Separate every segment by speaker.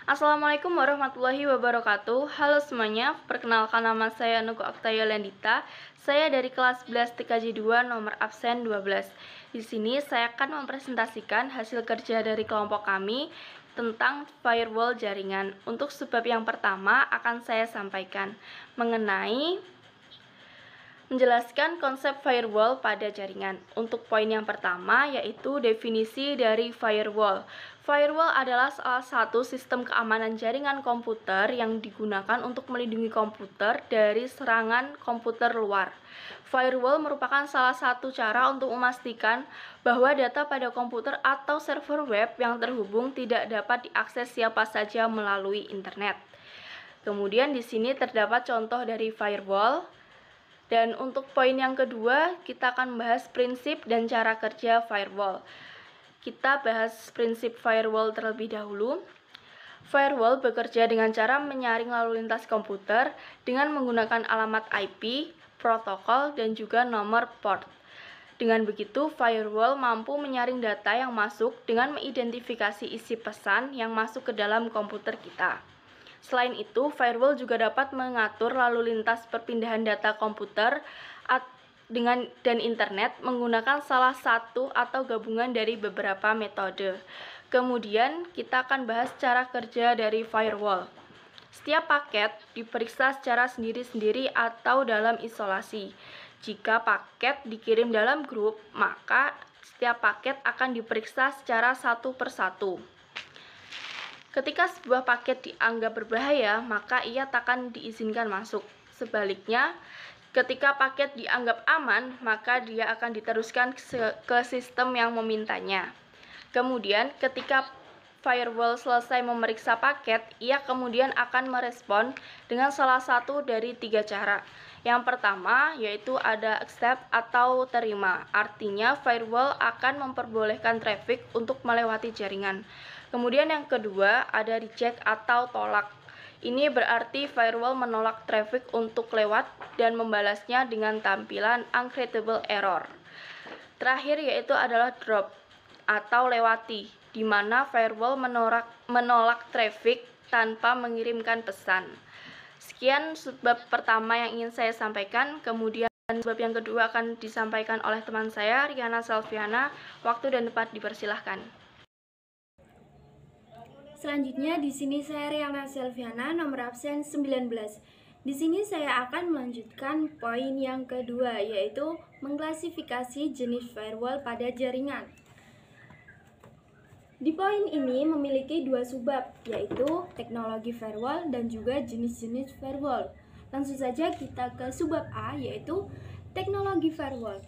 Speaker 1: Assalamualaikum warahmatullahi wabarakatuh. Halo semuanya, perkenalkan nama saya Nuku Aktaya Landita. Saya dari kelas 11 TKJ 2 nomor absen 12. Di sini saya akan mempresentasikan hasil kerja dari kelompok kami tentang firewall jaringan. Untuk sebab yang pertama akan saya sampaikan mengenai menjelaskan konsep firewall pada jaringan. Untuk poin yang pertama yaitu definisi dari firewall. Firewall adalah salah satu sistem keamanan jaringan komputer yang digunakan untuk melindungi komputer dari serangan komputer luar. Firewall merupakan salah satu cara untuk memastikan bahwa data pada komputer atau server web yang terhubung tidak dapat diakses siapa saja melalui internet. Kemudian di sini terdapat contoh dari firewall. Dan untuk poin yang kedua, kita akan membahas prinsip dan cara kerja firewall. Kita bahas prinsip firewall terlebih dahulu. Firewall bekerja dengan cara menyaring lalu lintas komputer dengan menggunakan alamat IP, protokol, dan juga nomor port. Dengan begitu, firewall mampu menyaring data yang masuk dengan mengidentifikasi isi pesan yang masuk ke dalam komputer kita. Selain itu, firewall juga dapat mengatur lalu lintas perpindahan data komputer dan internet menggunakan salah satu atau gabungan dari beberapa metode. Kemudian, kita akan bahas cara kerja dari firewall. Setiap paket diperiksa secara sendiri-sendiri atau dalam isolasi. Jika paket dikirim dalam grup, maka setiap paket akan diperiksa secara satu persatu. Ketika sebuah paket dianggap berbahaya, maka ia takkan diizinkan masuk. Sebaliknya, ketika paket dianggap aman, maka dia akan diteruskan ke sistem yang memintanya. Kemudian, ketika firewall selesai memeriksa paket, ia kemudian akan merespon dengan salah satu dari 3 cara. Yang pertama, yaitu ada accept atau terima. Artinya, firewall akan memperbolehkan traffic untuk melewati jaringan. Kemudian yang kedua, ada reject atau tolak. Ini berarti firewall menolak traffic untuk lewat dan membalasnya dengan tampilan uncreatable error. Terakhir yaitu adalah drop atau lewati, di mana firewall menolak traffic tanpa mengirimkan pesan. Sekian sebab pertama yang ingin saya sampaikan, kemudian sebab yang kedua akan disampaikan oleh teman saya, Riana Selviana. Waktu dan tempat dipersilahkan.
Speaker 2: Selanjutnya di sini saya Riana Selviana nomor absen 19. Di sini saya akan melanjutkan poin yang kedua yaitu mengklasifikasi jenis firewall pada jaringan. Di poin ini memiliki 2 subbab yaitu teknologi firewall dan juga jenis-jenis firewall. Langsung saja kita ke subbab A yaitu teknologi firewall.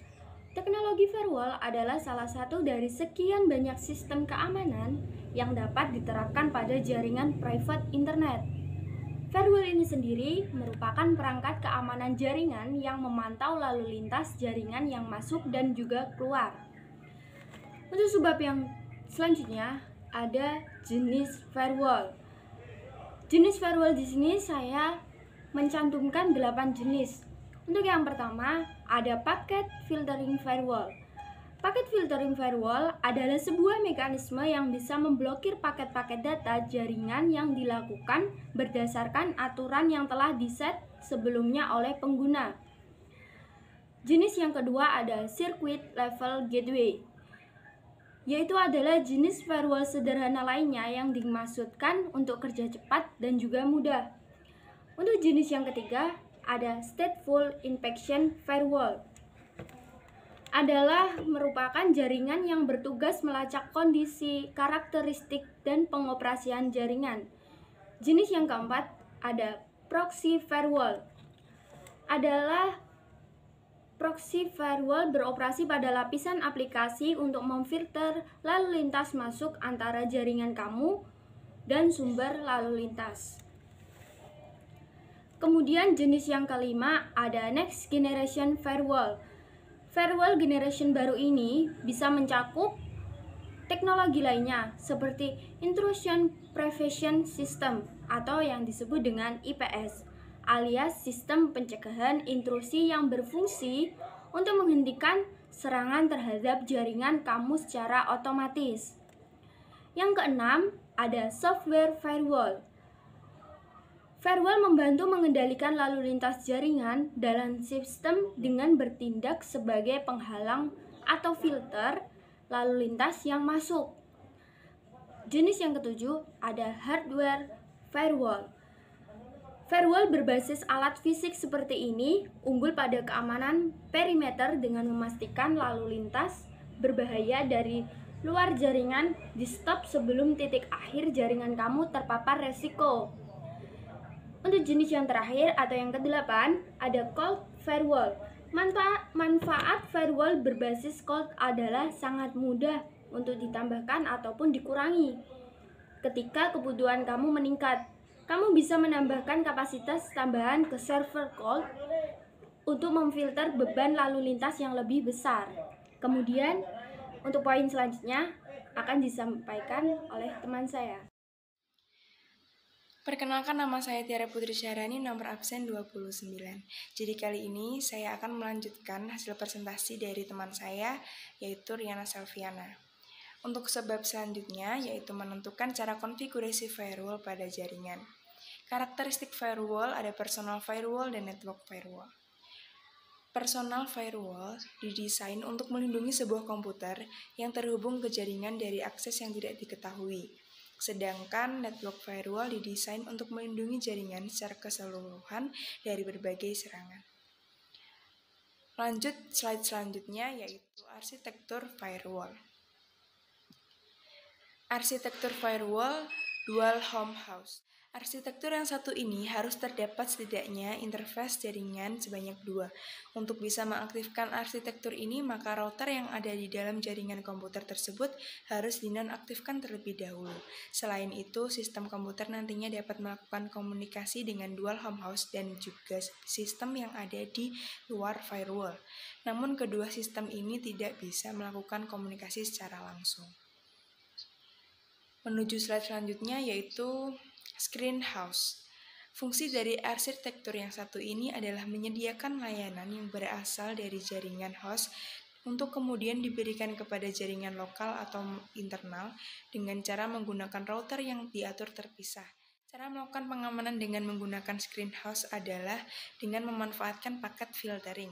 Speaker 2: Teknologi firewall adalah salah satu dari sekian banyak sistem keamanan yang dapat diterapkan pada jaringan private internet. Firewall ini sendiri merupakan perangkat keamanan jaringan yang memantau lalu lintas jaringan yang masuk dan juga keluar. Untuk subbab yang selanjutnya ada jenis firewall. Jenis firewall di sini saya mencantumkan 8 jenis. Untuk yang pertama, ada packet filtering firewall. Packet filtering firewall adalah sebuah mekanisme yang bisa memblokir paket-paket data jaringan yang dilakukan berdasarkan aturan yang telah diset sebelumnya oleh pengguna. Jenis yang kedua ada circuit level gateway, yaitu adalah jenis firewall sederhana lainnya yang dimaksudkan untuk kerja cepat dan juga mudah. Untuk jenis yang ketiga, ada stateful inspection firewall. Adalah merupakan jaringan yang bertugas melacak kondisi, karakteristik, dan pengoperasian jaringan. Jenis yang keempat ada proxy firewall. Adalah proxy firewall beroperasi pada lapisan aplikasi untuk memfilter lalu lintas masuk antara jaringan kamu dan sumber lalu lintas. Kemudian jenis yang kelima ada next generation firewall. Firewall generation baru ini bisa mencakup teknologi lainnya seperti intrusion prevention system atau yang disebut dengan IPS, alias sistem pencegahan intrusi yang berfungsi untuk menghentikan serangan terhadap jaringan kamu secara otomatis. Yang keenam, ada software firewall. Firewall membantu mengendalikan lalu lintas jaringan dalam sistem dengan bertindak sebagai penghalang atau filter lalu lintas yang masuk. Jenis yang ketujuh ada hardware firewall. Firewall berbasis alat fisik seperti ini unggul pada keamanan perimeter dengan memastikan lalu lintas berbahaya dari luar jaringan di stop sebelum titik akhir jaringan kamu terpapar resiko. Untuk jenis yang terakhir atau yang kedelapan ada cold firewall. Manfaat firewall berbasis cold adalah sangat mudah untuk ditambahkan ataupun dikurangi. Ketika kebutuhan kamu meningkat, kamu bisa menambahkan kapasitas tambahan ke server cold untuk memfilter beban lalu lintas yang lebih besar. Kemudian, untuk poin selanjutnya akan disampaikan oleh teman saya.
Speaker 3: Perkenalkan, nama saya Tiara Putri Syahrani, nomor absen 29. Jadi kali ini saya akan melanjutkan hasil presentasi dari teman saya, yaitu Riana Selviana. Untuk sebab selanjutnya, yaitu menentukan cara konfigurasi firewall pada jaringan. Karakteristik firewall ada personal firewall dan network firewall. Personal firewall didesain untuk melindungi sebuah komputer yang terhubung ke jaringan dari akses yang tidak diketahui. Sedangkan network firewall didesain untuk melindungi jaringan secara keseluruhan dari berbagai serangan. Lanjut slide selanjutnya yaitu arsitektur firewall. Arsitektur firewall dual home host. Arsitektur yang satu ini harus terdapat setidaknya interface jaringan sebanyak 2. Untuk bisa mengaktifkan arsitektur ini, maka router yang ada di dalam jaringan komputer tersebut harus dinonaktifkan terlebih dahulu. Selain itu, sistem komputer nantinya dapat melakukan komunikasi dengan dual home host dan juga sistem yang ada di luar firewall. Namun kedua sistem ini tidak bisa melakukan komunikasi secara langsung. Menuju slide selanjutnya yaitu Screen house. Fungsi dari arsitektur yang satu ini adalah menyediakan layanan yang berasal dari jaringan host untuk kemudian diberikan kepada jaringan lokal atau internal dengan cara menggunakan router yang diatur terpisah. Cara melakukan pengamanan dengan menggunakan screen house adalah dengan memanfaatkan paket filtering.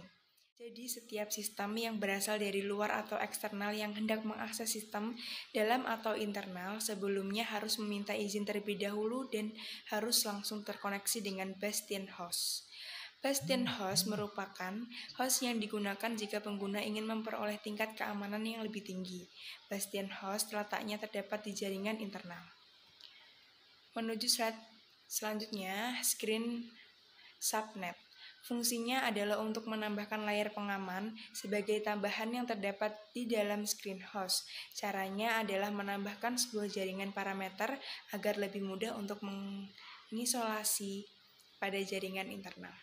Speaker 3: Jadi setiap sistem yang berasal dari luar atau eksternal yang hendak mengakses sistem dalam atau internal sebelumnya harus meminta izin terlebih dahulu dan harus langsung terkoneksi dengan bastion host. Bastion host merupakan host yang digunakan jika pengguna ingin memperoleh tingkat keamanan yang lebih tinggi. Bastion host letaknya terdapat di jaringan internal. Menuju slide selanjutnya, screen subnet. Fungsinya adalah untuk menambahkan layar pengaman sebagai tambahan yang terdapat di dalam screen host. Caranya adalah menambahkan sebuah jaringan parameter agar lebih mudah untuk mengisolasi pada jaringan internal.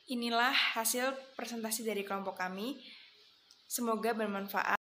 Speaker 3: Inilah hasil presentasi dari kelompok kami. Semoga bermanfaat.